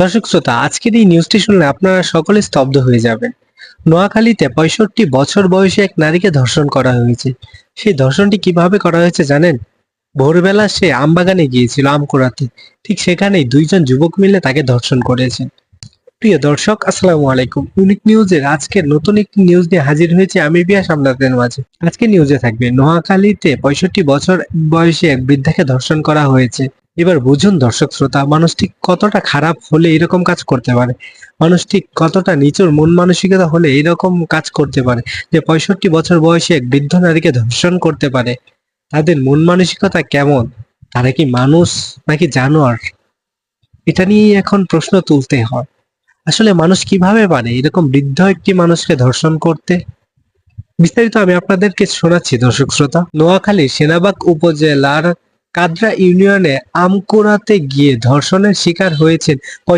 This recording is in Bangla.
দর্শক শ্রোতা, আজকের এই নিউজটি শুনলে আপনারা সকলে স্তব্ধ হয়ে যাবেন। নোয়াখালীতে 65 বছর বয়সী এক নারীকে ধর্ষণ করা হয়েছে। সেই ধর্ষণটি কিভাবে করা হয়েছে জানেন? ভোরবেলা সে আমবাগানে গিয়েছিল আম কুড়াতে। ঠিক সেখানেই দুইজন যুবক মিলে তাকে ধর্ষণ করেছেন। প্রিয় দর্শক, আসসালামু আলাইকুম। ইউনিক নিউজের আজকের নতুন একটি নিউজ নিয়ে হাজির হয়েছে আমি বিয়াস আপনাদের মাঝে। আজকে নিউজে থাকবে নোয়াখালীতে 65 বছর বয়সী এক বৃদ্ধাকে ধর্ষণ করা হয়েছে। এবার বুঝুন দর্শক শ্রোতা, মানুষ ঠিক কতটা খারাপ হলে এরকম কাজ করতে পারে, মানুষ ঠিক কতটা নিচুর মন মানসিকতা হলে এরকম কাজ করতে পারে যে 65 বছর বয়সী এক বৃদ্ধ নারীকে ধর্ষণ করতে পারে। তাদের মন মানসিকতা কেমন? তারা কি মানুষ নাকি জানোয়ার? এটা নিয়ে এখন প্রশ্ন তুলতে হয়। আসলে মানুষ কিভাবে পারে এরকম বৃদ্ধ একটি মানুষকে ধর্ষণ করতে? বিস্তারিত আমি আপনাদেরকে শোনাচ্ছি দর্শক শ্রোতা। নোয়াখালীর সেনাবাগ উপজেলার কাদরা ইউনিয়নে আম কুড়াতে গিয়ে ধর্ষণের শিকার হয়েছেন